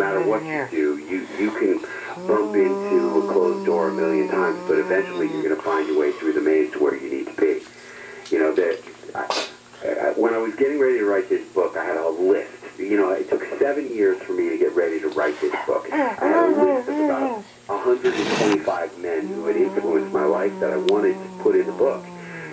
matter what you do, you can bump into a closed door a million times, but eventually you're going to find your way through the maze to where you need to be. You know, when I was getting ready to write this book, I had a list. You know, it took 7 years for me to get ready to write this book. I had a list of about 125 men who had influenced my life that I wanted to put in the book.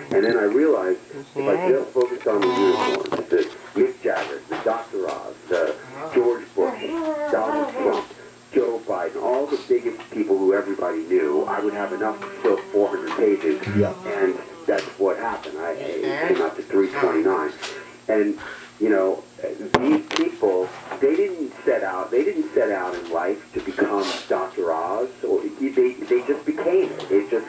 And then I realized if I just focused on the unicorns, the Mick Jaggers, the Dr. Oz, the George Bush, Donald Trump, Joe Biden, all the biggest people who everybody knew, I would have enough to fill 400 pages. Yeah. And that's what happened. I came out to 329. And, you know, these people, they didn't set out in life to become Dr. Oz, or they just became it.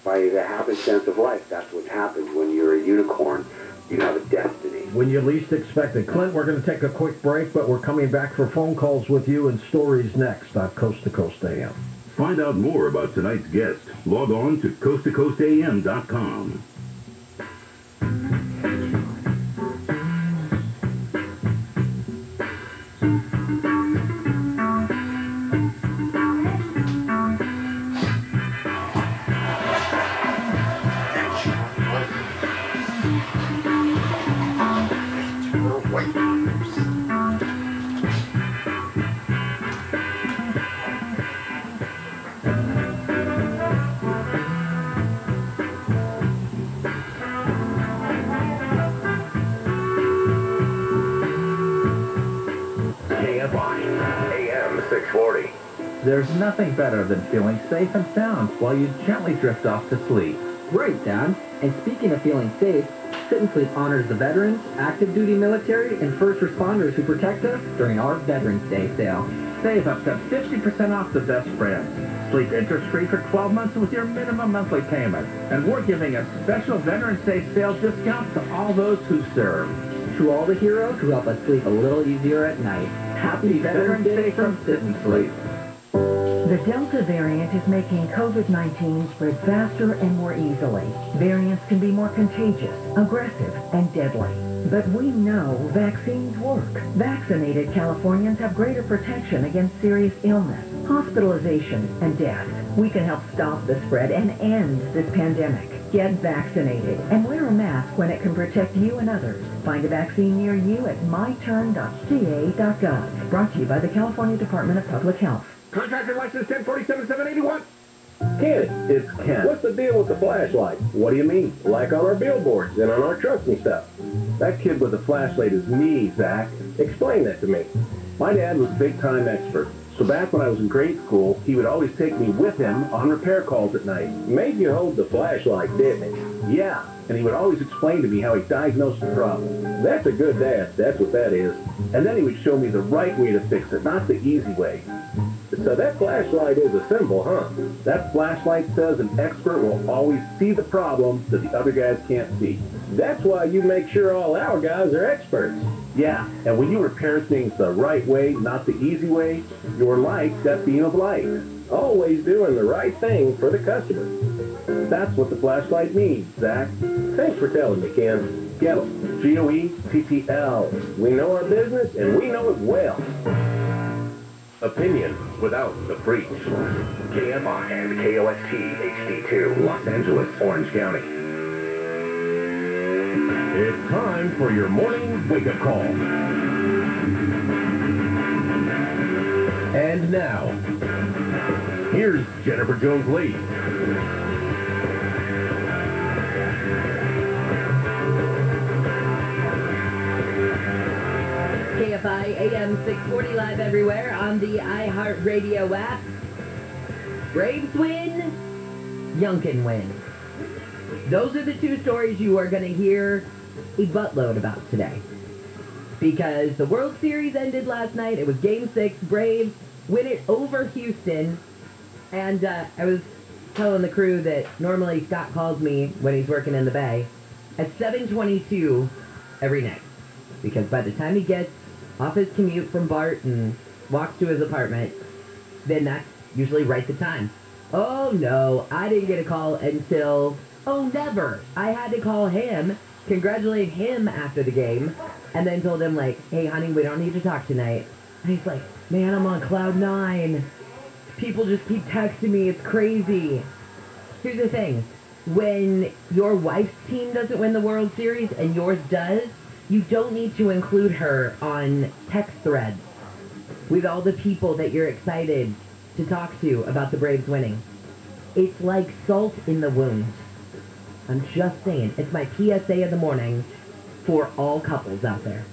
By the happenstance of life, that's what happens when you're a unicorn. You have a destiny. When you least expect it. Clint, we're going to take a quick break, but we're coming back for phone calls with you and stories next on Coast to Coast AM. Find out more about tonight's guest. Log on to coasttocoastam.com. Kfi Am 640. There's nothing better than feeling safe and sound while you gently drift off to sleep. Right, Dad. And speaking of feeling safe, Sit and Sleep honors the veterans, active duty military, and first responders who protect us during our Veterans Day sale. Save up to 50% off the best brands. Sleep interest-free for 12 months with your minimum monthly payment. And we're giving a special Veterans Day sale discount to all those who serve. To all the heroes who help us sleep a little easier at night. Happy Veterans Day from Sit and Sleep. The Delta variant is making COVID-19 spread faster and more easily. Variants can be more contagious, aggressive, and deadly. But we know vaccines work. Vaccinated Californians have greater protection against serious illness, hospitalization, and death. We can help stop the spread and end this pandemic. Get vaccinated and wear a mask when it can protect you and others. Find a vaccine near you at myturn.ca.gov. Brought to you by the California Department of Public Health. Contractor license 1047-781. Ken, it's Ken. What's the deal with the flashlight? What do you mean? Like on our billboards and on our trucks and stuff. That kid with the flashlight is me, Zach. Explain that to me. My dad was a big-time expert. So back when I was in grade school, he would always take me with him on repair calls at night. Made you hold the flashlight, didn't he? Yeah, and he would always explain to me how he diagnosed the problem. That's a good dad, that's what that is. And then he would show me the right way to fix it, not the easy way. So that flashlight is a symbol, huh? That flashlight says an expert will always see the problem that the other guys can't see. That's why you make sure all our guys are experts. Yeah, and when you repair things the right way, not the easy way, you're like that beam of light. Always doing the right thing for the customer. That's what the flashlight means, Zach. Thanks for telling me, Ken. GETTL. GOETTL. We know our business, and we know it well. Opinion without the preach. KFI and KOST HD2, Los Angeles, Orange County. It's time for your morning wake-up call. And now, here's Jennifer Jones-Lee. KFI AM 640 live everywhere on the iHeartRadio app. Braves win, Youngkin win. Those are the two stories you are going to hear a buttload about today. Because the World Series ended last night. It was Game 6. Braves win it over Houston. And I was telling the crew that normally Scott calls me when he's working in the Bay at 7:22 every night. Because by the time he gets off his commute from BART and walks to his apartment, then that's usually right the time. Oh no, I didn't get a call until, never. I had to call him, congratulate him after the game, and then told him like, hey honey, we don't need to talk tonight. And he's like, man, I'm on cloud 9. People just keep texting me. It's crazy. Here's the thing. When your wife's team doesn't win the World Series and yours does, you don't need to include her on text threads with all the people that you're excited to talk to about the Braves winning. It's like salt in the wound. I'm just saying. It's my PSA of the morning for all couples out there.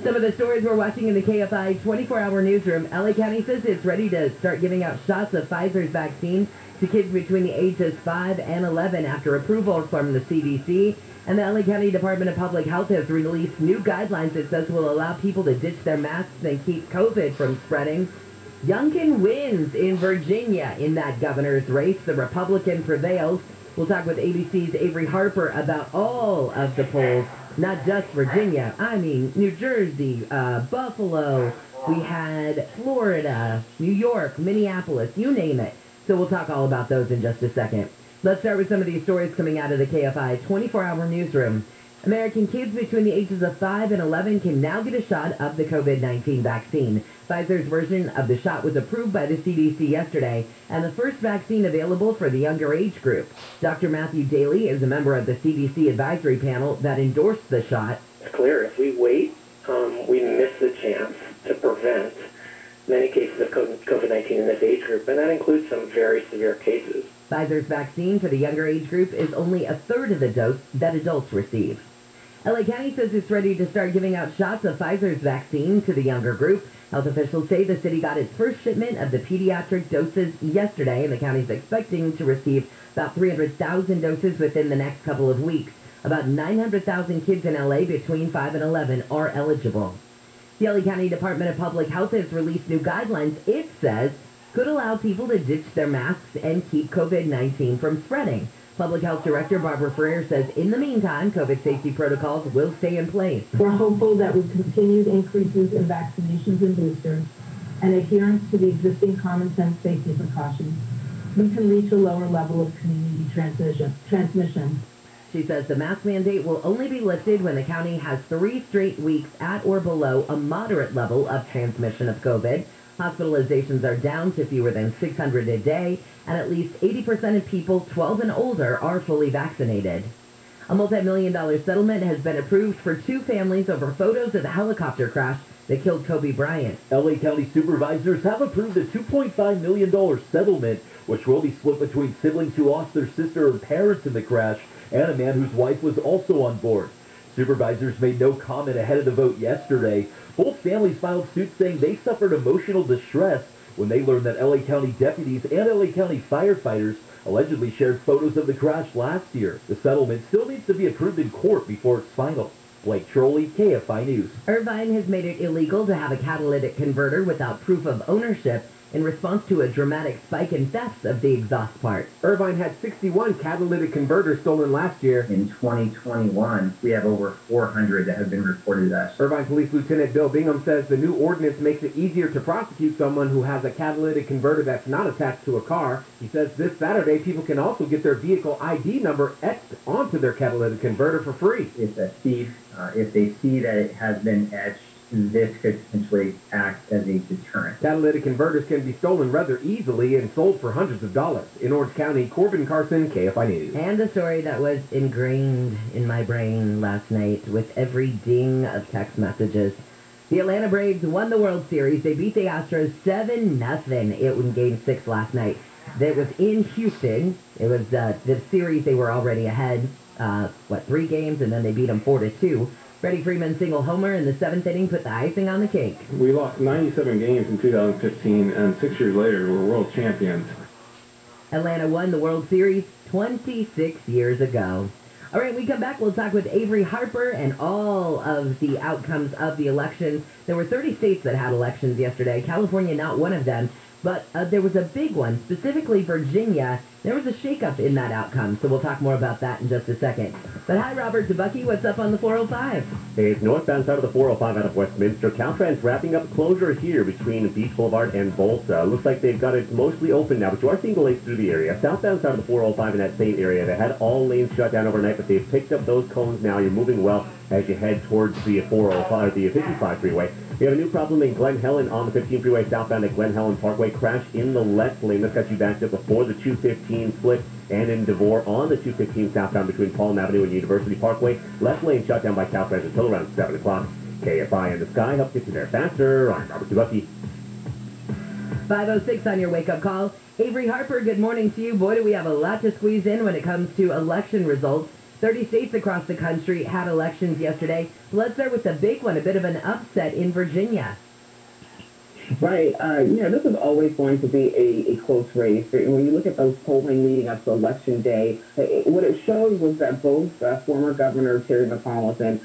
Some of the stories we're watching in the KFI 24-hour newsroom. LA County says it's ready to start giving out shots of Pfizer's vaccine to kids between the ages 5 and 11 after approval from the CDC. And the LA County Department of Public Health has released new guidelines that says will allow people to ditch their masks and keep COVID from spreading. Youngkin wins in Virginia in that governor's race. The Republican prevails. We'll talk with ABC's Avery Harper about all of the polls, not just Virginia. I mean, New Jersey, Buffalo. We had Florida, New York, Minneapolis, you name it. So we'll talk all about those in just a second. Let's start with some of these stories coming out of the KFI 24-hour newsroom. American kids between the ages of 5 and 11 can now get a shot of the COVID-19 vaccine. Pfizer's version of the shot was approved by the CDC yesterday, and the first vaccine available for the younger age group. Dr. Matthew Daly is a member of the CDC advisory panel that endorsed the shot. It's clear if we wait, we miss the chance to prevent many cases of COVID-19 in this age group, and that includes some very severe cases. Pfizer's vaccine for the younger age group is only a third of the dose that adults receive. LA County says it's ready to start giving out shots of Pfizer's vaccine to the younger group. Health officials say the city got its first shipment of the pediatric doses yesterday, and the county's expecting to receive about 300,000 doses within the next couple of weeks. About 900,000 kids in LA between 5 and 11 are eligible. The LA County Department of Public Health has released new guidelines it says could allow people to ditch their masks and keep COVID-19 from spreading. Public Health Director Barbara Freer says in the meantime, COVID safety protocols will stay in place. We're hopeful that with continued increases in vaccinations and boosters and adherence to the existing common sense safety precautions, we can reach a lower level of community transmission. She says the mask mandate will only be lifted when the county has 3 straight weeks at or below a moderate level of transmission of COVID. Hospitalizations are down to fewer than 600 a day, and at least 80% of people 12 and older are fully vaccinated. A multi-million-dollar settlement has been approved for 2 families over photos of the helicopter crash that killed Kobe Bryant. LA County supervisors have approved a $2.5 million settlement, which will be split between siblings who lost their sister or parents in the crash and a man whose wife was also on board. Supervisors made no comment ahead of the vote yesterday. Both families filed suits saying they suffered emotional distress when they learned that LA County deputies and LA County firefighters allegedly shared photos of the crash last year. The settlement still needs to be approved in court before it's final. Blake Trolley, KFI News. Irvine has made it illegal to have a catalytic converter without proof of ownership in response to a dramatic spike in thefts of the exhaust part. Irvine had 61 catalytic converters stolen last year. In 2021, we have over 400 that have been reported to us. Irvine Police Lieutenant Bill Bingham says the new ordinance makes it easier to prosecute someone who has a catalytic converter that's not attached to a car. He says this Saturday people can also get their vehicle ID number etched onto their catalytic converter for free. If a thief, if they see that it has been etched, this could potentially act as a deterrent. Catalytic converters can be stolen rather easily and sold for hundreds of dollars. In Orange County, Corbin Carson, KFI News. And a story that was ingrained in my brain last night with every ding of text messages. The Atlanta Braves won the World Series. They beat the Astros 7-0. It was in Game 6 last night. That was in Houston. It was the series they were already ahead, 3 games, and then they beat them 4-2. Freddie Freeman's single homer in the 7th inning put the icing on the cake. We lost 97 games in 2015, and 6 years later, we're world champions. Atlanta won the World Series 26 years ago. All right, we come back. We'll talk with Avery Harper and all of the outcomes of the elections. There were 30 states that had elections yesterday. California, not one of them. But there was a big one, specifically Virginia. There was a shakeup in that outcome, so we'll talk more about that in just a second. But hi, Robert DeBucky, what's up on the 405? Hey, it's northbound side of the 405 out of Westminster. Caltrans wrapping up closure here between Beach Boulevard and Volta. Looks like they've got it mostly open now, but you are seeing delays through the area. Southbound side of the 405 in that same area, they had all lanes shut down overnight, but they've picked up those cones now. You're moving well as you head towards the 405, the 55 freeway. We have a new problem in Glen Helen on the 15 freeway southbound at Glen Helen Parkway. Crash in the left lane. This got you backed up before the 215 split, and in Devore on the 215 southbound between Palm Avenue and University Parkway. Left lane shut down by Caltrans until around 7 o'clock. KFI in the sky helps get you there faster. I'm Robert DeBucky. 5:06 on your wake-up call. Avery Harper, good morning to you. Boy, do we have a lot to squeeze in when it comes to election results. 30 states across the country had elections yesterday. Let's start with the big one, a bit of an upset in Virginia. Right. This is always going to be a close race. When you look at those polling leading up to Election Day, what it showed was that both former Governor Terry McAuliffe and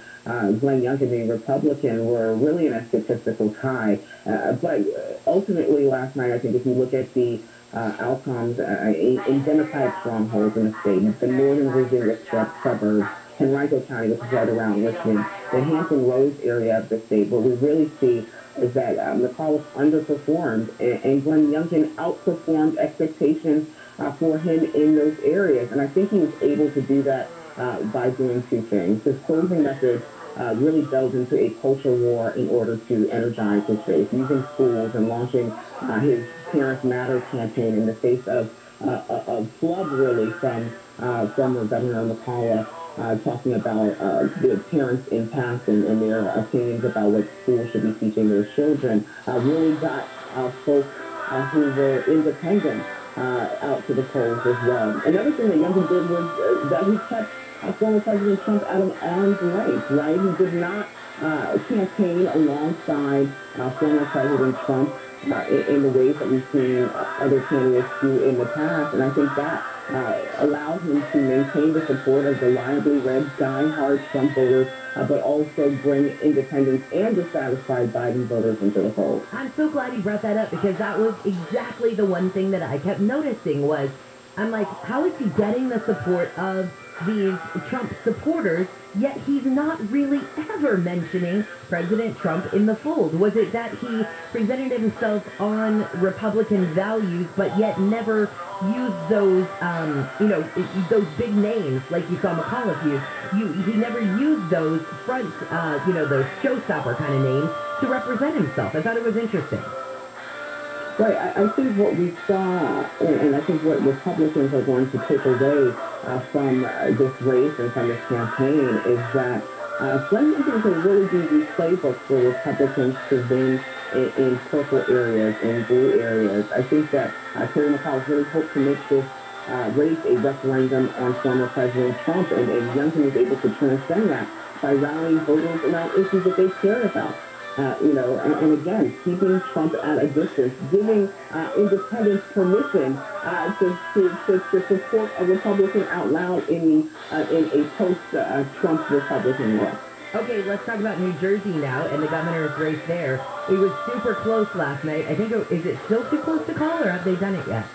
Glenn Youngkin, the Republican, were really in a statistical tie. But ultimately last night, I think if you look at the outcomes in Democratic strongholds in the state, the northern Virginia suburbs, Henrico County, which is right around Richmond, the Hampton Roads area of the state, what we really see is that McAuliffe underperformed and Glenn Youngkin outperformed expectations for him in those areas. And I think he was able to do that by doing two things. His closing message really delved into a culture war in order to energize his base, using schools and launching his Parents Matter campaign in the face of flub, really, from former Governor McAuliffe, talking about the parents' impact and their opinions about what schools should be teaching their children, really got folks who were independent out to the polls as well. Another thing that Youngkin did was that he kept former President Trump out of arm's length, right? He did not campaign alongside former President Trump in the ways that we've seen other candidates do in the past, and I think that allowed him to maintain the support of reliably red, die-hard Trump voters, but also bring independents and dissatisfied Biden voters into the fold. I'm so glad you brought that up, because that was exactly the one thing that I kept noticing was, I'm like, how is he getting the support of these Trump supporters, yet he's not really ever mentioning President Trump in the fold? Was it that he presented himself on Republican values, but yet never used those, those big names like you saw McAuliffe use? He never used those front, those showstopper kind of names to represent himself. I thought it was interesting. Right. I think what we saw, and I think what Republicans are going to take away from this race and from this campaign is that Glenn Youngkin can really be the playbook for Republicans to win in purple areas and blue areas. I think that Terry McAuliffe really hoped to make this race a referendum on former President Trump, and Youngkin was able to transcend that by rallying voters around issues that they care about. And again, keeping Trump at a distance, giving independents permission to support a Republican out loud in a post-Trump Republican world. Okay, let's talk about New Jersey now and the governor's race there. It was super close last night. I think, is it still too close to call, or have they done it yet?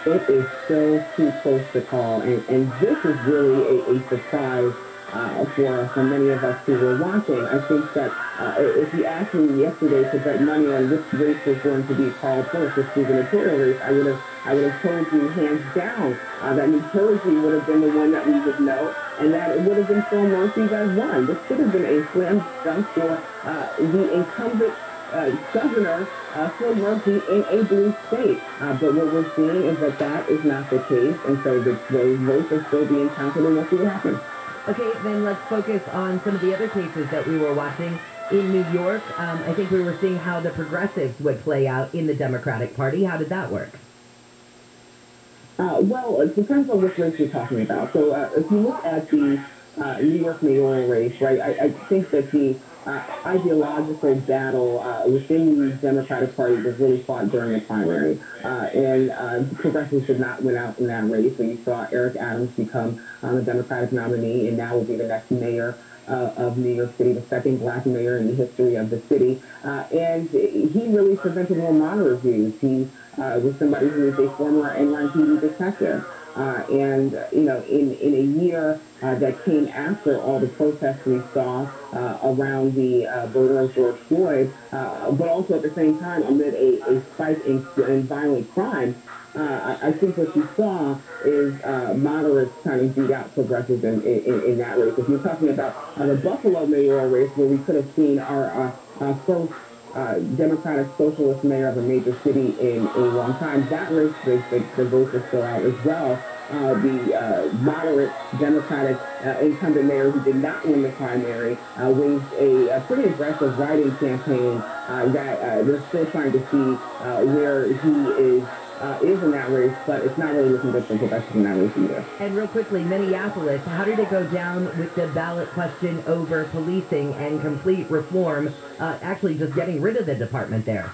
It is still too close to call, and this is really a surprise for many of us who were watching. I think that if you asked me yesterday to bet money on which race was going to be called first, this gubernatorial race, I would have told you hands down that New Jersey would have been the one that we would know, and that it would have been Phil Murphy that won. This should have been a slam dunk for the incumbent governor, Phil Murphy, in a blue state. But what we're seeing is that is not the case, and so the votes are still being counted, and we'll see what happens. Okay, then let's focus on some of the other cases that we were watching in New York. I think we were seeing how the progressives would play out in the Democratic Party. How did that work? Well, it depends on which race you're talking about. So if you look at the New York mayoral race, right, I think that the ideological battle within the Democratic Party was really fought during the primary. And progressives did not win out in that race. So you saw Eric Adams become the Democratic nominee and now will be the next mayor of New York City, the second black mayor in the history of the city. And he really presented more moderate views. He was somebody who is a former NYPD detective. In a year that came after all the protests we saw around the murder of George Floyd, but also at the same time amid a spike in violent crime, I think what you saw is moderates kind of beat out progressives in that race. If you're talking about the Buffalo mayoral race, where we could have seen our first Democratic socialist mayor of a major city in a long time, that race, the votes are still out as well. The moderate Democratic incumbent mayor who did not win the primary waged a pretty aggressive writing campaign that they're still trying to see where he is in that race, but it's not really looking good for progressives in that race either. And real quickly, Minneapolis, how did it go down with the ballot question over policing and complete reform, actually just getting rid of the department there?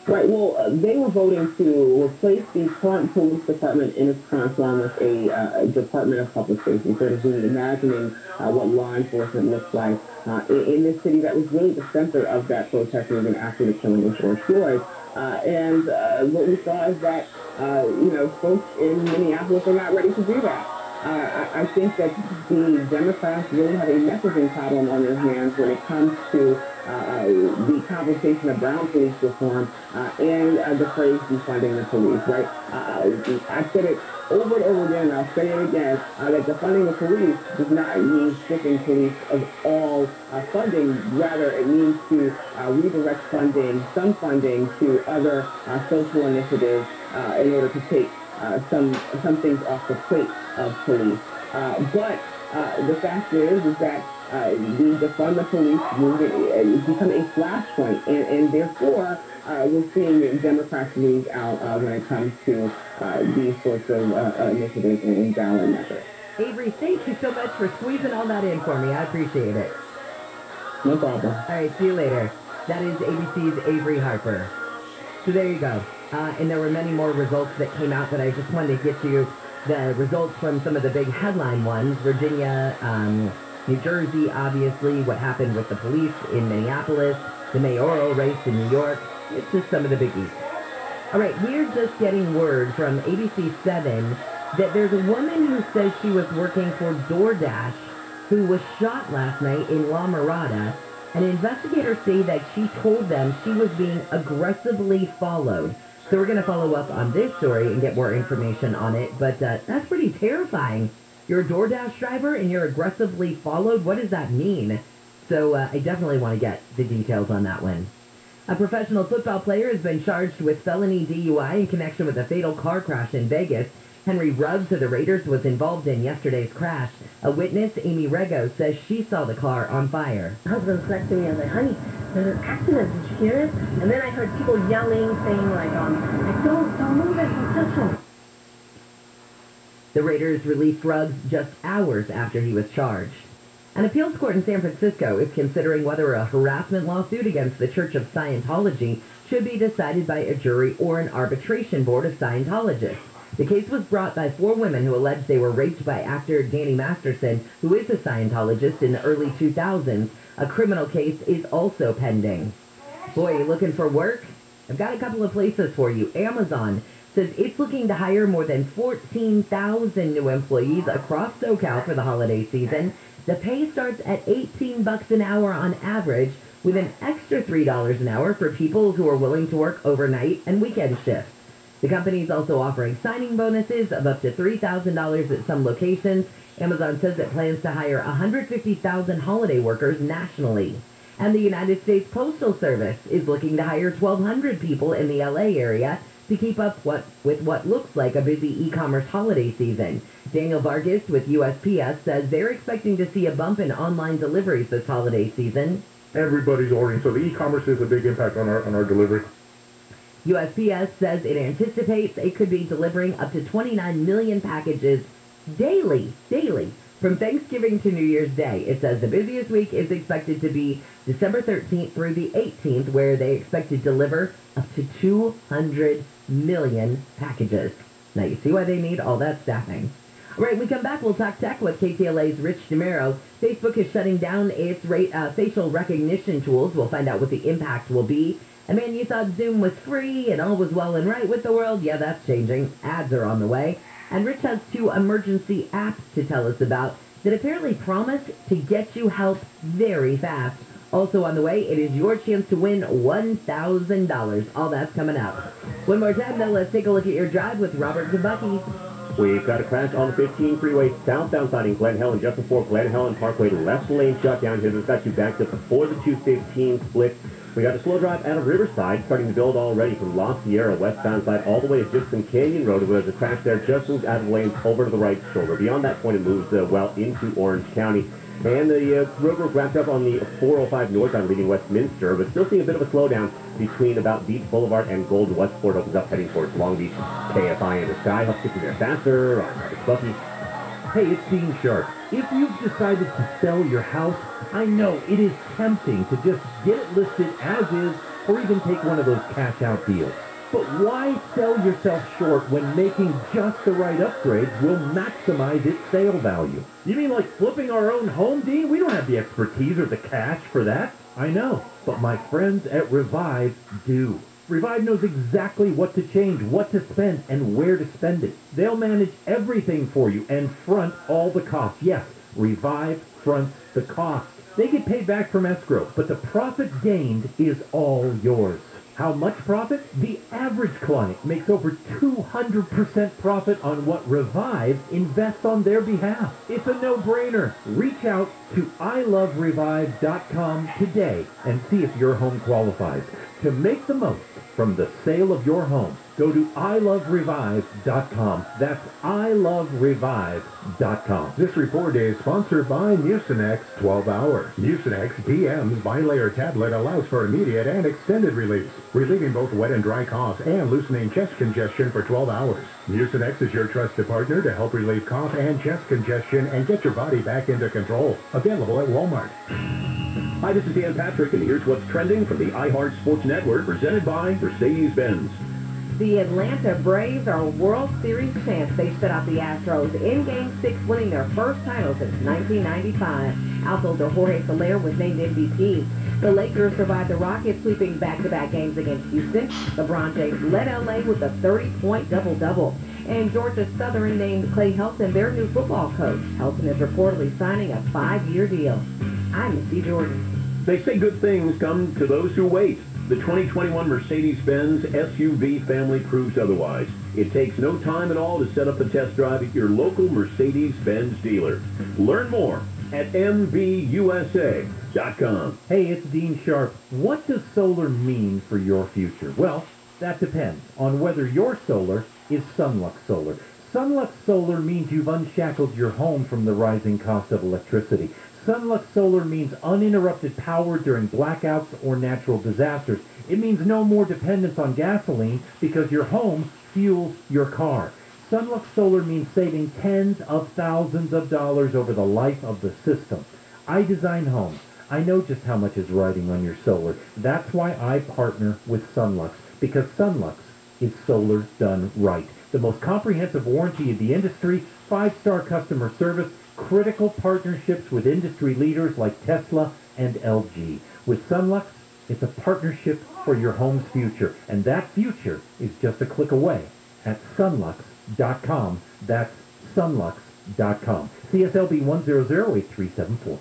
Right, well, they were voting to replace the current police department in its current form with a Department of Public Safety, sort of imagining what law enforcement looks like in this city that was really the center of that protest movement after the killing of George Floyd. What we saw is that, folks in Minneapolis are not ready to do that. I think that the Democrats really have a messaging problem on their hands when it comes to the conversation of brown police reform and the phrase defunding the police, right? I've said it over and over again, and I'll say it again, that defunding the police does not mean stripping police of all funding. Rather, it means to redirect funding, some funding, to other social initiatives in order to take some things off the plate of police. But the fact is that the defund the police movement has become a flashpoint, and therefore we're seeing Democrats lose out when it comes to these sorts of initiatives and ballot methods. Avery, thank you so much for squeezing all that in for me. I appreciate it. No problem. All right, see you later. That is ABC's Avery Harper. So there you go. And there were many more results that came out, but I just wanted to get you the results from some of the big headline ones. Virginia, New Jersey, obviously, what happened with the police in Minneapolis, the mayoral race in New York. It's just some of the biggies. All right, we're just getting word from ABC 7 that there's a woman who says she was working for DoorDash who was shot last night in La Mirada, and investigators say that she told them she was being aggressively followed. So we're going to follow up on this story and get more information on it, but that's pretty terrifying. You're a DoorDash driver and you're aggressively followed? What does that mean? So I definitely want to get the details on that one. A professional football player has been charged with felony DUI in connection with a fatal car crash in Vegas. Henry Ruggs of the Raiders was involved in yesterday's crash. A witness, Amy Rego, says she saw the car on fire. My husband was next to me. I was like, honey, there's an accident. Did you hear it? And then I heard people yelling, saying like, don't move it, don't touch him. The Raiders released Ruggs just hours after he was charged. An appeals court in San Francisco is considering whether a harassment lawsuit against the Church of Scientology should be decided by a jury or an arbitration board of Scientologists. The case was brought by 4 women who alleged they were raped by actor Danny Masterson, who is a Scientologist, in the early 2000s. A criminal case is also pending. Boy, you looking for work? I've got a couple of places for you. Amazon says it's looking to hire more than 14,000 new employees across SoCal for the holiday season. The pay starts at $18 an hour on average, with an extra $3 an hour for people who are willing to work overnight and weekend shifts. The company is also offering signing bonuses of up to $3,000 at some locations. Amazon says it plans to hire 150,000 holiday workers nationally. And the United States Postal Service is looking to hire 1,200 people in the LA area to keep up with what looks like a busy e-commerce holiday season. Daniel Vargas with USPS says they're expecting to see a bump in online deliveries this holiday season. Everybody's ordering, so the e-commerce is a big impact on our delivery. USPS says it anticipates it could be delivering up to 29 million packages daily, from Thanksgiving to New Year's Day. It says the busiest week is expected to be December 13th through the 18th, where they expect to deliver up to 200 million packages. Now, you see why they need all that staffing. Right, when we come back, we'll talk tech with KTLA's Rich DeMero. Facebook is shutting down its facial recognition tools. We'll find out what the impact will be. And man, you thought Zoom was free and all was well and right with the world. Yeah, that's changing. Ads are on the way. And Rich has 2 emergency apps to tell us about that apparently promise to get you help very fast. Also on the way, it is your chance to win $1,000. All that's coming up. One more time, though, let's take a look at your drive with Robert and Bucky. We've got a crash on the 15 freeway southbound side in Glen Helen, just before Glen Helen Parkway. Left lane shut down here. That's got you backed up before the 215 split. We got a slow drive out of Riverside, starting to build already from La Sierra westbound side all the way to Dixon Canyon Road. Where there's a crash there, just moves out of lanes over to the right shoulder. Beyond that point, it moves well into Orange County. And the road wrapped up on the 405 northbound leaving Westminster, but still seeing a bit of a slowdown between about Beach Boulevard and Golden Westport opens up heading towards Long Beach. KFI in the sky helps get you there faster. It's Bucky. Hey, it's Dean Sharp. If you've decided to sell your house, I know it is tempting to just get it listed as is or even take one of those cash-out deals. But why sell yourself short when making just the right upgrades will maximize its sale value? You mean like flipping our own home, Dean? We don't have the expertise or the cash for that. I know, but my friends at Revive do. Revive knows exactly what to change, what to spend, and where to spend it. They'll manage everything for you and front all the costs. Yes, Revive fronts the costs. They get paid back from escrow, but the profit gained is all yours. How much profit? The average client makes over 200% profit on what Revive invests on their behalf. It's a no-brainer. Reach out to iloverevive.com today and see if your home qualifies. To make the most from the sale of your home, go to iloverevive.com. That's iloverevive.com. This report is sponsored by Mucinex 12 Hours. Mucinex DM's bilayer tablet allows for immediate and extended release, relieving both wet and dry coughs and loosening chest congestion for 12 hours. Mucinex is your trusted partner to help relieve cough and chest congestion and get your body back into control. Available at Walmart. Hi, this is Dan Patrick, and here's what's trending from the iHeart Sports Network, presented by Mercedes-Benz. The Atlanta Braves are World Series champs. They shut out the Astros in Game 6, winning their first title since 1995. Outfielder Jorge Soler was named MVP. The Lakers survived the Rockets, sweeping back-to-back games against Houston. LeBron James led L.A. with a 30-point double-double. And Georgia Southern named Clay Helton their new football coach. Helton is reportedly signing a 5-year deal. I'm Misty Jordan. They say good things come to those who wait. The 2021 Mercedes-Benz SUV family proves otherwise. It takes no time at all to set up a test drive at your local Mercedes-Benz dealer. Learn more at MBUSA.com. Hey, it's Dean Sharp. What does solar mean for your future? Well, that depends on whether your solar is Sunlux Solar. Sunlux Solar means you've unshackled your home from the rising cost of electricity. Sunlux Solar means uninterrupted power during blackouts or natural disasters. It means no more dependence on gasoline because your home fuels your car. Sunlux Solar means saving tens of thousands of dollars over the life of the system. I design homes. I know just how much is riding on your solar. That's why I partner with Sunlux, because Sunlux is solar done right. The most comprehensive warranty in the industry, 5-star customer service, critical partnerships with industry leaders like Tesla and LG. With Sunlux, it's a partnership for your home's future, and that future is just a click away at sunlux.com. That's sunlux.com. CSLB 1008374.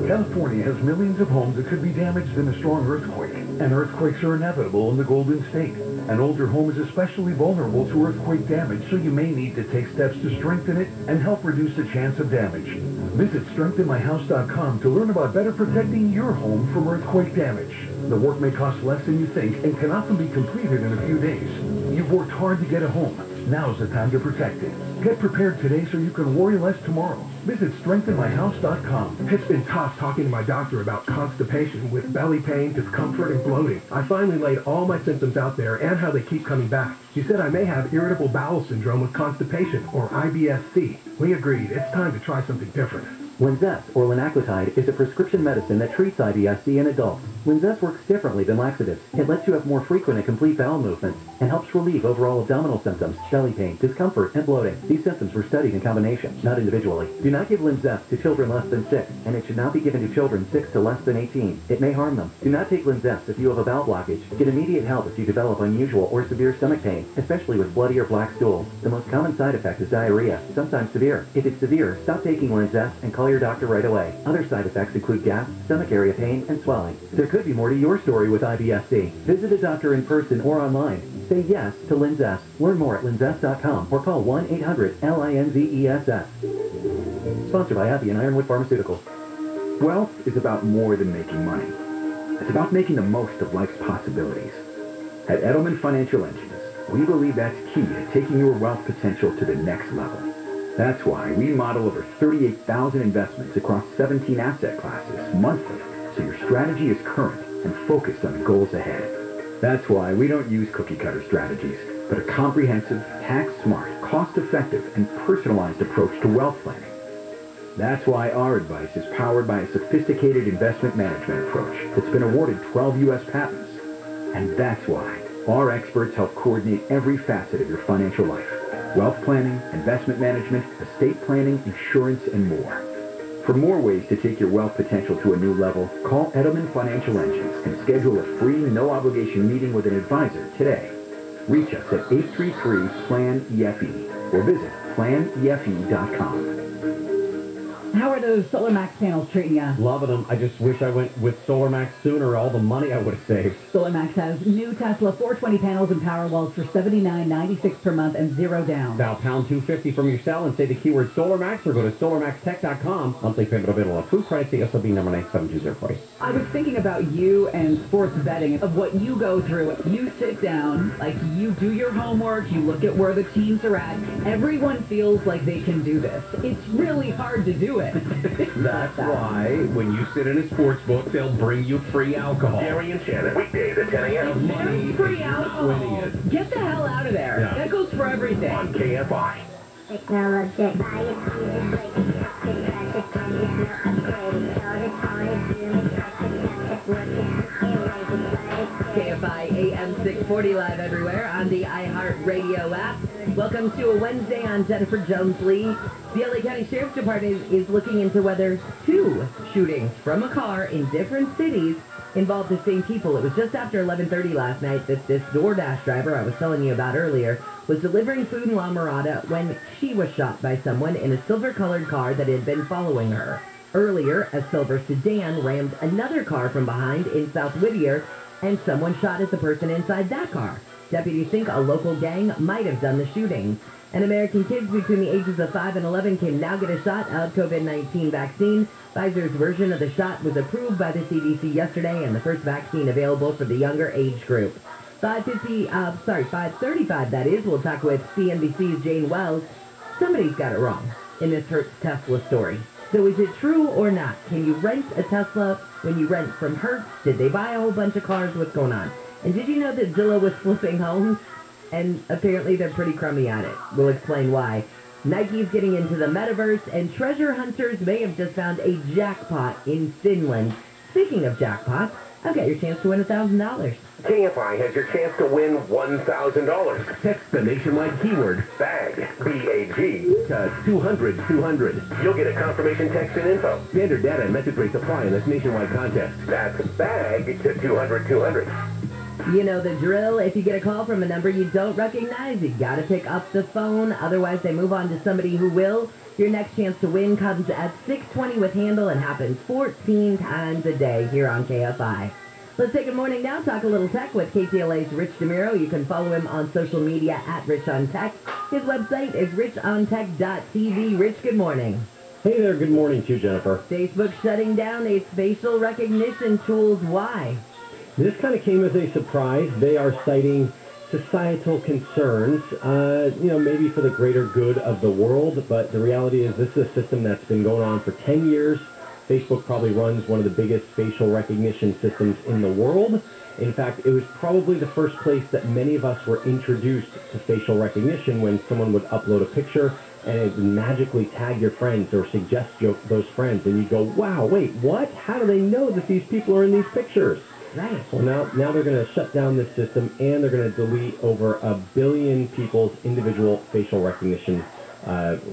California has millions of homes that could be damaged in a strong earthquake, and earthquakes are inevitable in the Golden State. An older home is especially vulnerable to earthquake damage, so you may need to take steps to strengthen it and help reduce the chance of damage. Visit strengthenmyhouse.com to learn about better protecting your home from earthquake damage. The work may cost less than you think and can often be completed in a few days. You've worked hard to get a home. Now's the time to protect it. Get prepared today so you can worry less tomorrow. Visit strengthenmyhouse.com. It's been tough talking to my doctor about constipation with belly pain, discomfort, and bloating. I finally laid all my symptoms out there and how they keep coming back. She said I may have irritable bowel syndrome with constipation, or IBS-C. We agreed it's time to try something different. Linzess, or linaclotide, is a prescription medicine that treats IBS-C in adults. Linzess works differently than laxatives. It lets you have more frequent and complete bowel movements and helps relieve overall abdominal symptoms, belly pain, discomfort, and bloating. These symptoms were studied in combination, not individually. Do not give Linzess to children less than 6, and it should not be given to children 6 to less than 18. It may harm them. Do not take Linzess if you have a bowel blockage. Get immediate help if you develop unusual or severe stomach pain, especially with bloody or black stools. The most common side effect is diarrhea, sometimes severe. If it's severe, stop taking Linzess and call your doctor right away. Other side effects include gas, stomach area pain, and swelling. There could be more to your story with IBS-C. Visit a doctor in person or online. Say yes to Linzess. Learn more at linzess.com or call 1-800-LINZESS. Sponsored by Happy and Ironwood Pharmaceuticals. Wealth is about more than making money. It's about making the most of life's possibilities. At Edelman Financial Engines, we believe that's key to taking your wealth potential to the next level. That's why we model over 38,000 investments across 17 asset classes monthly, so your strategy is current and focused on the goals ahead. That's why we don't use cookie-cutter strategies, but a comprehensive, tax-smart, cost-effective, and personalized approach to wealth planning. That's why our advice is powered by a sophisticated investment management approach that's been awarded 12 U.S. patents. And that's why our experts help coordinate every facet of your financial life. Wealth planning, investment management, estate planning, insurance, and more. For more ways to take your wealth potential to a new level, call Edelman Financial Engines and schedule a free, no-obligation meeting with an advisor today. Reach us at 833-PLAN-EFE or visit planefe.com. How are those Solar Max panels treating you? Loving them. I just wish I went with Solar Max sooner. All the money I would have saved. Solar Max has new Tesla 420 panels and power walls for $79.96 per month and $0 down. Dial pound 250 from your cell and say the keyword Solar Max or go to solarmaxtech.com. Monthly payment available on food pricing, SOB number 9720. I was thinking about you and sports betting, of what you go through. You sit down, like you do your homework, you look at where the teams are at. Everyone feels like they can do this. It's really hard to do it. That's why when you sit in a sports book, they'll bring you free alcohol. Gary and Shannon, weekdays at 10 a.m. There's free alcohol. Get the hell out of there. Yeah. That goes for everything. On KFI. KFI AM 640 live everywhere on the iHeartRadio app. Welcome to a Wednesday on Jennifer Jones Lee. The LA County Sheriff's Department is looking into whether 2 shootings from a car in different cities involved the same people. It was just after 11:30 last night that this DoorDash driver I was telling you about earlier was delivering food in La Mirada when she was shot by someone in a silver-colored car that had been following her. Earlier, a silver sedan rammed another car from behind in South Whittier, and someone shot at the person inside that car. Deputies think a local gang might have done the shooting. And American kids between the ages of 5 and 11 can now get a shot of COVID-19 vaccine. Pfizer's version of the shot was approved by the CDC yesterday, and the first vaccine available for the younger age group. 5:35, that is. We'll talk with CNBC's Jane Wells. Somebody's got it wrong in this Hertz Tesla story. So is it true or not? Can you rent a Tesla when you rent from Hertz? Did they buy a whole bunch of cars? What's going on? And did you know that Zillow was flipping homes? And apparently they're pretty crummy at it. We'll explain why. Nike's getting into the metaverse, and treasure hunters may have just found a jackpot in Finland. Speaking of jackpots, I've got your chance to win $1,000. KFI has your chance to win $1,000. Text the nationwide keyword BAG, B-A-G, to 200-200. You'll get a confirmation text and info. Standard data and message rates apply in this nationwide contest. That's BAG to 200-200. You know the drill. If you get a call from a number you don't recognize, you gotta pick up the phone. Otherwise, they move on to somebody who will. Your next chance to win comes at 6:20 with Handle and happens 14 times a day here on KFI. Let's take a morning now. Talk a little tech with KTLA's Rich DeMiro. You can follow him on social media at Rich on Tech. His website is richontech.tv. Rich, good morning. Hey there. Good morning to you, Jennifer. Facebook shutting down its facial recognition tools. Why? This kind of came as a surprise. They are citing societal concerns, maybe for the greater good of the world, but the reality is this is a system that's been going on for 10 years. Facebook probably runs one of the biggest facial recognition systems in the world. In fact, it was probably the first place that many of us were introduced to facial recognition when someone would upload a picture and it would magically tag your friends or suggest those friends, and you go, wow, wait, what? How do they know that these people are in these pictures? Right. Well, now they're going to shut down this system, and they're going to delete over 1 billion people's individual facial recognition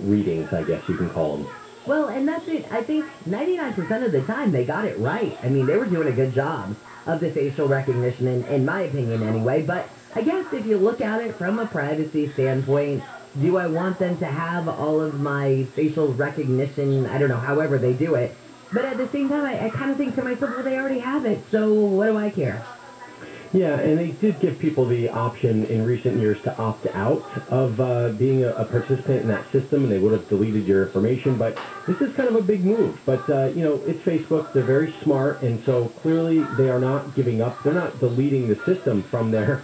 readings, I guess you can call them. Well, and that's it. I think 99% of the time they got it right. I mean, they were doing a good job of the facial recognition, in my opinion anyway. But I guess if you look at it from a privacy standpoint, do I want them to have all of my facial recognition? I don't know, however they do it. But at the same time, I kind of think to myself, well, they already have it, so what do I care? Yeah, and they did give people the option in recent years to opt out of being a participant in that system, and they would have deleted your information, but this is kind of a big move. But, it's Facebook. They're very smart, and so clearly they are not giving up. They're not deleting the system from their,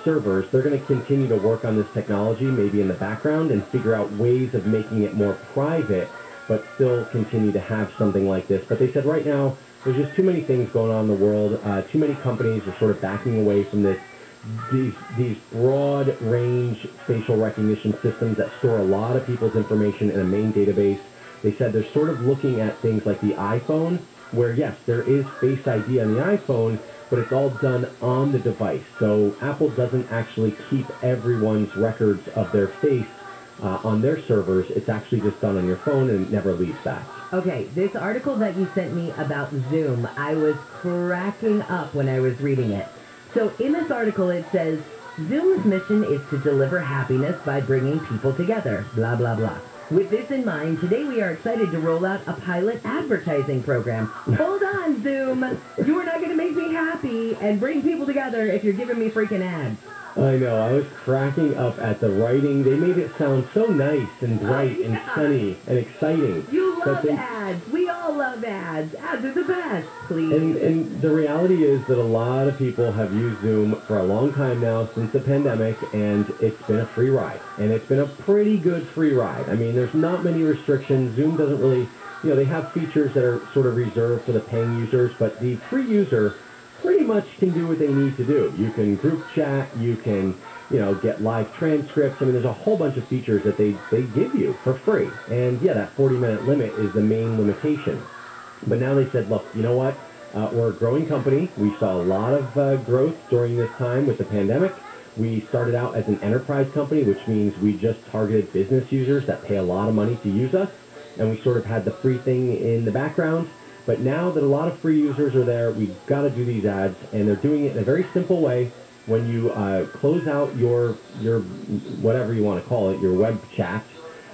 servers. They're going to continue to work on this technology, maybe in the background, and figure out ways of making it more private, but still continue to have something like this. But they said right now, there's just too many things going on in the world. Too many companies are sort of backing away from these broad range facial recognition systems that store a lot of people's information in a main database. They said they're sort of looking at things like the iPhone, where yes, there is Face ID on the iPhone, but it's all done on the device. So Apple doesn't actually keep everyone's records of their face on their servers. It's actually just done on your phone and it never leaves back. Okay, this article that you sent me about Zoom, I was cracking up when I was reading it. So in this article it says, Zoom's mission is to deliver happiness by bringing people together, blah, blah, blah. With this in mind, today we are excited to roll out a pilot advertising program. Hold on, Zoom! You are not going to make me happy and bring people together if you're giving me freaking ads. I know, I was cracking up at the writing. They made it sound so nice and bright and sunny and exciting. You love ads. We all love ads. Ads are the best, please. And the reality is that a lot of people have used Zoom for a long time now, since the pandemic, and it's been a free ride. And it's been a pretty good free ride. I mean, there's not many restrictions. Zoom doesn't really, they have features that are sort of reserved for the paying users, but the free user pretty much can do what they need to do. You can group chat, you can, get live transcripts. I mean, there's a whole bunch of features that they give you for free. And yeah, that 40-minute limit is the main limitation. But now they said, look, you know what? We're a growing company. We saw a lot of growth during this time with the pandemic. We started out as an enterprise company, which means we just targeted business users that pay a lot of money to use us. And we sort of had the free thing in the background. But now that a lot of free users are there, we've got to do these ads, and they're doing it in a very simple way. When you close out your whatever you want to call it, your web chat,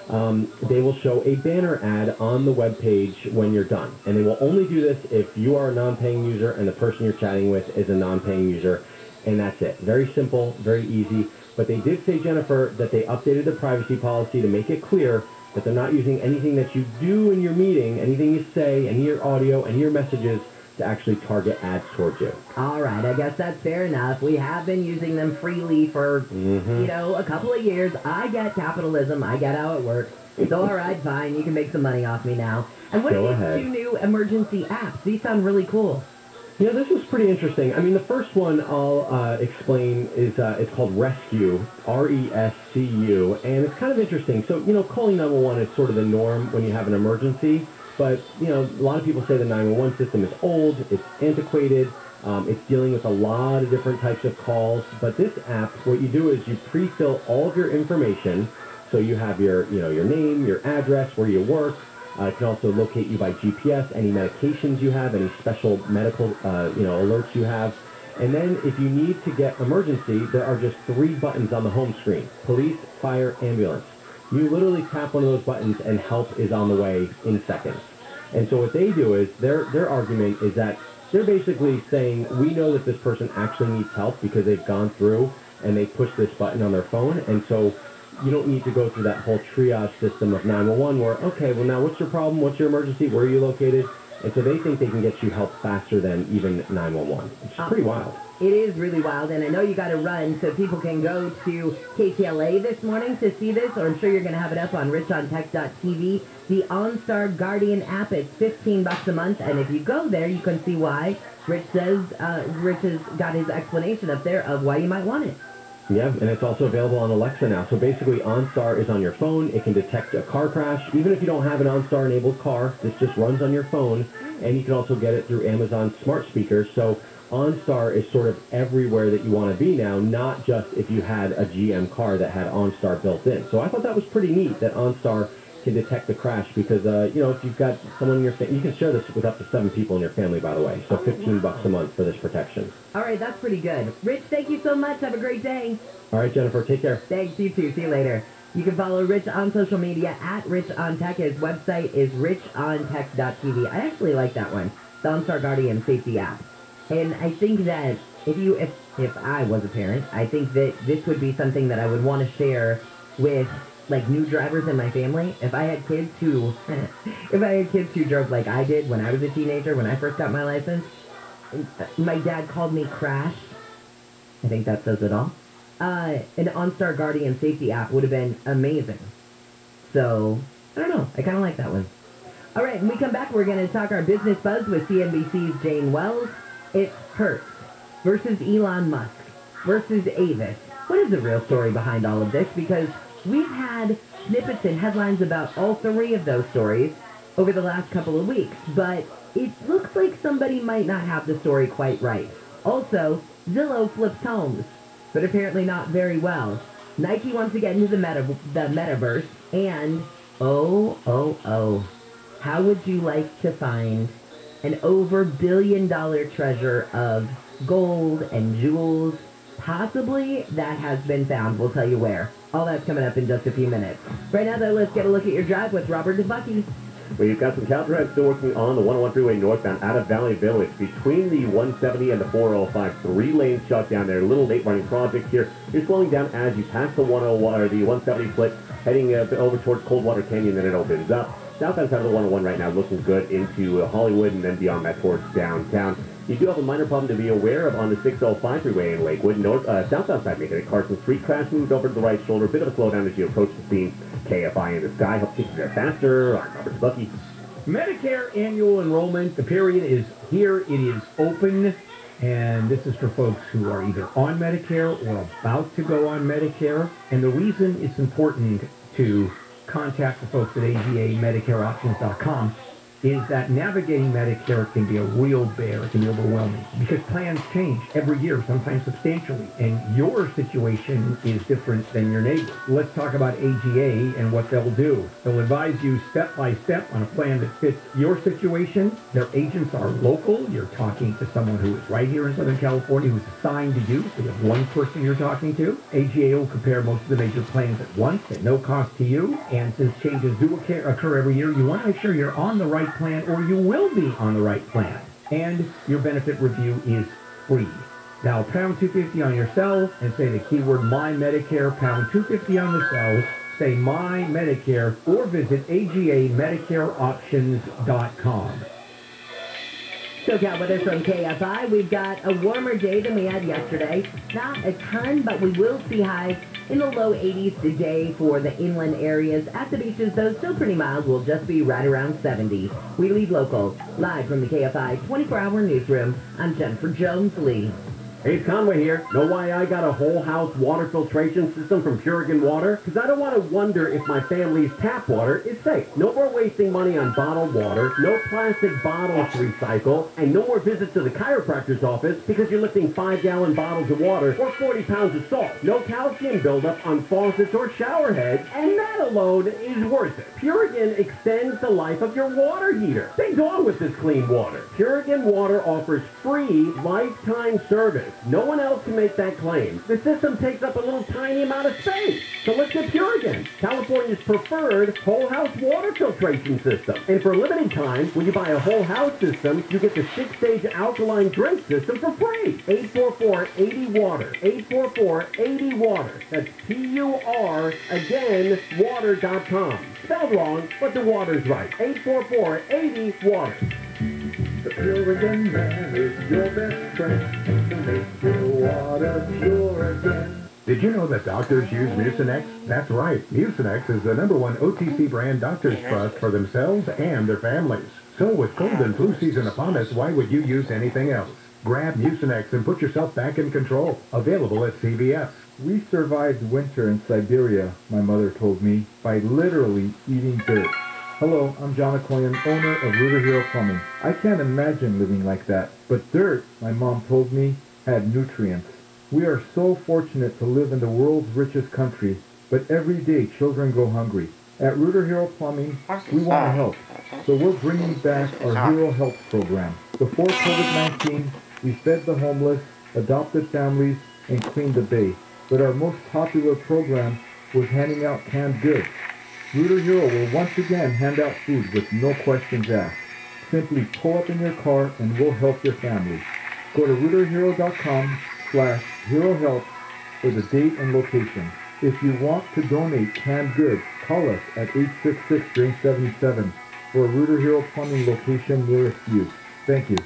they will show a banner ad on the web page when you're done. And they will only do this if you are a non-paying user and the person you're chatting with is a non-paying user. And that's it. Very simple, very easy. But they did say, Jennifer, that they updated the privacy policy to make it clear that they're not using anything that you do in your meeting, anything you say, any of your audio, any of your messages, to actually target ads towards you. All right, I guess that's fair enough. We have been using them freely for, a couple of years. I get capitalism. I get how it works. So, all right, fine. You can make some money off me now. And what are these 2 new emergency apps? These sound really cool. Yeah, this was pretty interesting. I mean, the first one I'll explain is it's called Rescue, R-E-S-C-U, and it's kind of interesting. So, calling 911 is sort of the norm when you have an emergency, but, a lot of people say the 911 system is old, it's antiquated, it's dealing with a lot of different types of calls, but this app, what you do is you pre-fill all of your information, so you have your name, your address, where you work. It can also locate you by GPS, any medications you have, any special medical, alerts you have. And then if you need to get emergency, there are just 3 buttons on the home screen: police, fire, ambulance. You literally tap one of those buttons and help is on the way in seconds. And so what they do is, their argument is that they're basically saying, we know that this person actually needs help because they've gone through and they push this button on their phone. And so you don't need to go through that whole triage system of 911 where, okay, well now what's your problem? What's your emergency? Where are you located? And so they think they can get you help faster than even 911, which is pretty wild. It is really wild, and I know you got to run, so people can go to KTLA this morning to see this, or I'm sure you're going to have it up on richontech.tv. The OnStar Guardian app is $15 a month, and if you go there, you can see why. Rich says, Rich has got his explanation up there of why you might want it. Yeah, and it's also available on Alexa now. So basically, OnStar is on your phone. It can detect a car crash. Even if you don't have an OnStar-enabled car, this just runs on your phone. And you can also get it through Amazon smart speakers. So OnStar is sort of everywhere that you want to be now, not just if you had a GM car that had OnStar built in. So I thought that was pretty neat that OnStar can detect the crash because, you know, if you've got someone in your family, you can share this with up to 7 people in your family, by the way. So $15 a month for this protection. All right, that's pretty good. Rich, thank you so much. Have a great day. All right, Jennifer, take care. Thanks, you too. See you later. You can follow Rich on social media at RichOnTech. His website is richontech.tv. I actually like that one, the OnStar Guardian safety app. And I think that if I was a parent, I think that this would be something that I would want to share with like new drivers in my family. If I had kids who drove like I did when I was a teenager, when I first got my license, my dad called me Crash. I think that says it all. An OnStar Guardian safety app would have been amazing. So, I don't know. I kind of like that one. All right, when we come back, we're going to talk our business buzz with CNBC's Jane Wells. It's Hertz versus Elon Musk versus Avis. What is the real story behind all of this? Because we've had snippets and headlines about all 3 of those stories over the last couple of weeks, but it looks like somebody might not have the story quite right. Also, Zillow flips homes, but apparently not very well. Nike wants to get into the metaverse, and how would you like to find an over $1 billion treasure of gold and jewels? Possibly that has been found. We'll tell you where. All that's coming up in just a few minutes. Right now, though, let's get a look at your drive with Robert DeBucky. Well, you've got some cow drives still working on the 101 freeway northbound out of Valley Village between the 170 and the 405. 3 lanes shut down there. Little late running project here. You're slowing down as you pass the 101 or the 170 split, heading over towards Coldwater Canyon. Then it opens up. Southbound side of the 101 right now looking good into Hollywood and then beyond that towards downtown. You do have a minor problem to be aware of on the 605 freeway in Lakewood. Southbound side making it. Carson Street crash moved over to the right shoulder. Bit of a slowdown as you approach the scene. KFI in the sky helps get you there faster. I'm Robert Bucky. Medicare annual enrollment, the period is here. It is open. And this is for folks who are either on Medicare or about to go on Medicare. And the reason it's important to contact the folks at AGAMedicareOptions.com is that navigating Medicare can be a real bear. It can be overwhelming because plans change every year, sometimes substantially, and your situation is different than your neighbor. Let's talk about AGA and what they'll do. They'll advise you step by step on a plan that fits your situation. Their agents are local. You're talking to someone who is right here in Southern California who's assigned to you, so you have one person you're talking to. AGA will compare most of the major plans at once at no cost to you, and since changes do occur every year, you want to make sure you're on the right plan or you will be on the right plan. And your benefit review is free. Dial pound 250 on your cell and say the keyword My Medicare, pound 250 on the cell, say My Medicare, or visit AGAMedicareOptions.com. SoCal weather from KFI. We've got a warmer day than we had yesterday. Not a ton, but we will see highs in the low 80s today for the inland areas. At the beaches, though, still pretty mild. We'll just be right around 70. We lead local. Live from the KFI 24-hour newsroom, I'm Jennifer Jones-Lee. Hey, it's Conway here. Know why I got a whole house water filtration system from Purigan Water? Because I don't want to wonder if my family's tap water is safe. No more wasting money on bottled water, no plastic bottles to recycle, and no more visits to the chiropractor's office because you're lifting 5-gallon bottles of water or 40 pounds of salt. No calcium buildup on faucets or shower heads, and that alone is worth it. Purigan extends the life of your water heater. Stay on with this clean water. Purigan Water offers free lifetime service. No one else can make that claim. The system takes up a little tiny amount of space. So let's get Purigan, California's preferred whole house water filtration system. And for a limited time, when you buy a whole house system, you get the 6-stage alkaline drink system for free. 844-80-WATER. 844-80-WATER. That's P-U-R, again, water.com. Spelled wrong, but the water's right. 844-80-WATER. The Purigan man is your best friend to make your water pure again. Did you know that doctors use Mucinex? That's right. Mucinex is the #1 OTC brand doctors trust for themselves and their families. So with cold and flu season upon us, why would you use anything else? Grab Mucinex and put yourself back in control. Available at CVS. We survived winter in Siberia, my mother told me, by literally eating dirt. Hello, I'm John Akoyan, owner of Rooter Hero Plumbing. I can't imagine living like that. But dirt, my mom told me, had nutrients. We are so fortunate to live in the world's richest country, but every day children go hungry. At Rooter Hero Plumbing, we want to help. So we're bringing back our Hero Help program. Before COVID-19, we fed the homeless, adopted families, and cleaned the bay. But our most popular program was handing out canned goods. Rooter Hero will once again hand out food with no questions asked. Simply pull up in your car and we'll help your family. Go to rooterhero.com/HeroHelp for the date and location. If you want to donate canned goods, call us at 866-DRINK-77 for a Rooter Hero Plumbing location nearest you. Thank you.